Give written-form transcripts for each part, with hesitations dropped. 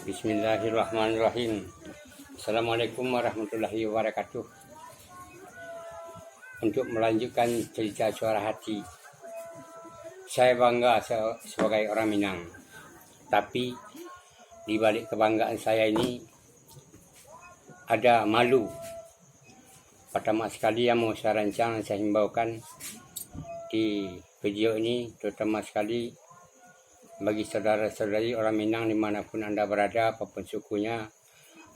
Bismillahirrahmanirrahim. Assalamualaikum warahmatullahi wabarakatuh. Untuk melanjutkan cerita suara hati, saya bangga sebagai orang Minang. Tapi di balik kebanggaan saya ini ada malu. Pertama sekali yang mau saya rancang, saya himbaukan di video ini, terutama sekali bagi saudara-saudari orang Minang dimanapun Anda berada, apapun sukunya,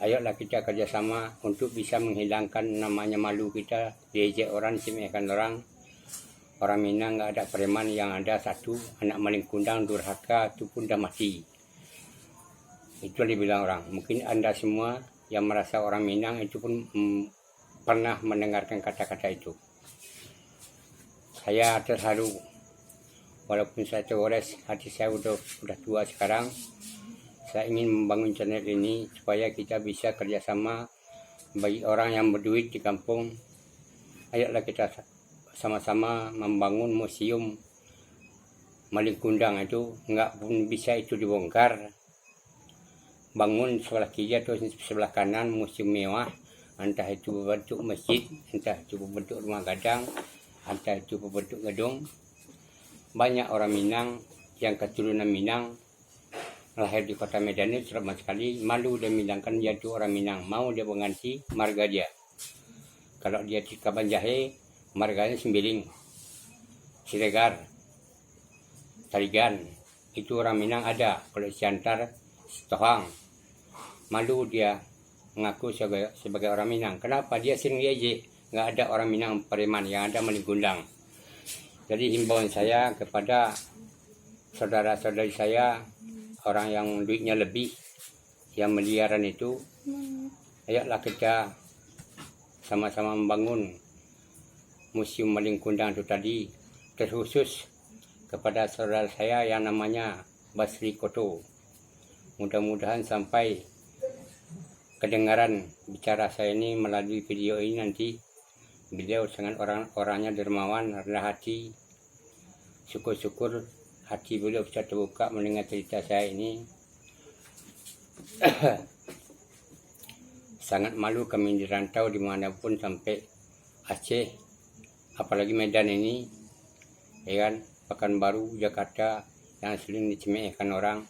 ayolah kita kerjasama untuk bisa menghilangkan namanya malu kita, diejek orang, disemehkan orang. Orang Minang nggak ada preman, yang ada satu anak maling kundang, durhaka, itu pun dah mati. Itu dibilang orang. Mungkin Anda semua yang merasa orang Minang itu pun pernah mendengarkan kata-kata itu. Saya terharu. Walaupun saya tergores, hati saya udah tua sekarang. Saya ingin membangun channel ini supaya kita bisa kerjasama bagi orang yang berduit di kampung. Ayolah kita sama-sama membangun museum maling kundang itu. Nggak pun bisa itu dibongkar. Bangun sebelah kiri atau sebelah kanan museum mewah. Entah itu berbentuk masjid, entah itu berbentuk rumah gadang, entah itu berbentuk gedung. Banyak orang Minang yang keturunan Minang lahir di kota Medan ini sama sekali malu dia bilangkan dia itu orang Minang. Mau dia mengganti marga dia. Kalau dia di Kaban Jahe, marganya Sembiling, Siregar, Tarigan. Itu orang Minang ada. Kalau Siantar, Tohang. Malu dia mengaku sebagai orang Minang. Kenapa? Dia sering diejek. Nggak ada orang Minang preman, yang ada maling kundang. Jadi himbauan saya kepada saudara-saudari saya, orang yang duitnya lebih, yang miliaran itu, ayolah kita sama-sama membangun museum maling kundang itu tadi, terkhusus kepada saudara saya yang namanya Basri Koto. Mudah-mudahan sampai kedengaran bicara saya ini melalui video ini nanti. Beliau sangat orangnya dermawan, rendah hati. Syukur-syukur hati beliau bisa terbuka mendengar cerita saya ini. Sangat malu kami dirantau dimanapun sampai Aceh, apalagi Medan ini, ya kan, Pekanbaru, Jakarta, yang sering dicemehkan orang.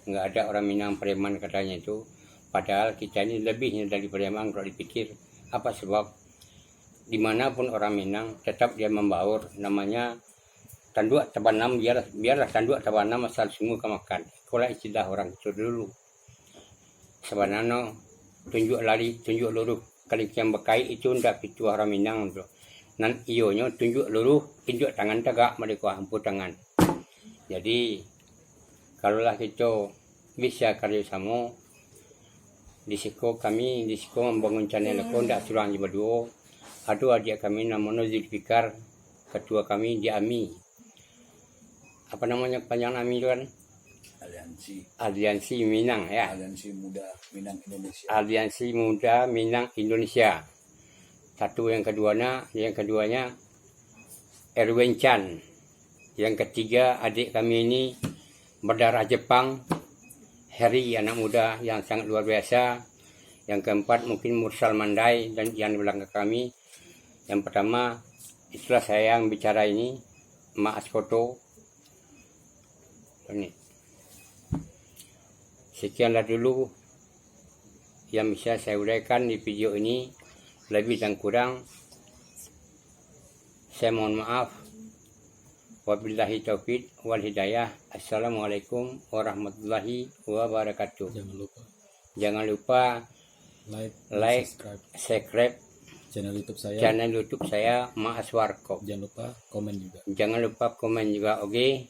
Nggak ada orang Minang preman katanya itu. Padahal kita ini lebihnya dari preman kalau dipikir. Apa sebab? Dimanapun orang Minang tetap dia membaur, namanya tanduk tabanam, biarlah tanduk tabanam asal sungguh kemakan. Itulah istilah orang itu dulu. Sebenarnya tunjuk lari, tunjuk luruh, kali yang bekai itu ndak itu orang Minang tu. Nan ionya tunjuk luruh, tunjuk tangan tegak mereka hampu tangan. Jadi kalaulah kita bisa kerjasama, di siko membangun channel aku ndak curang berdua. Ada adik kami namanya Zulfikar, ketua kami di AMI. Apa namanya panjang AMI itu kan? Aliansi Minang ya. Aliansi Muda Minang Indonesia. Aliansi Muda Minang Indonesia. Yang keduanya Erwin Chan. Yang ketiga adik kami ini berdarah Jepang, Heri, anak muda yang sangat luar biasa. Yang keempat mungkin Mursal Mandai dan yang di belakang kami. Yang pertama, itulah saya yang bicara ini, Mak Askoto. Ini. Sekianlah dulu yang bisa saya uraikan di video ini. Lebih dan kurang, saya mohon maaf. Wabillahi taufiq wal hidayah. Assalamualaikum warahmatullahi wabarakatuh. Jangan lupa like, subscribe channel YouTube saya, Mak Aswarko. Jangan lupa komen juga. Oke.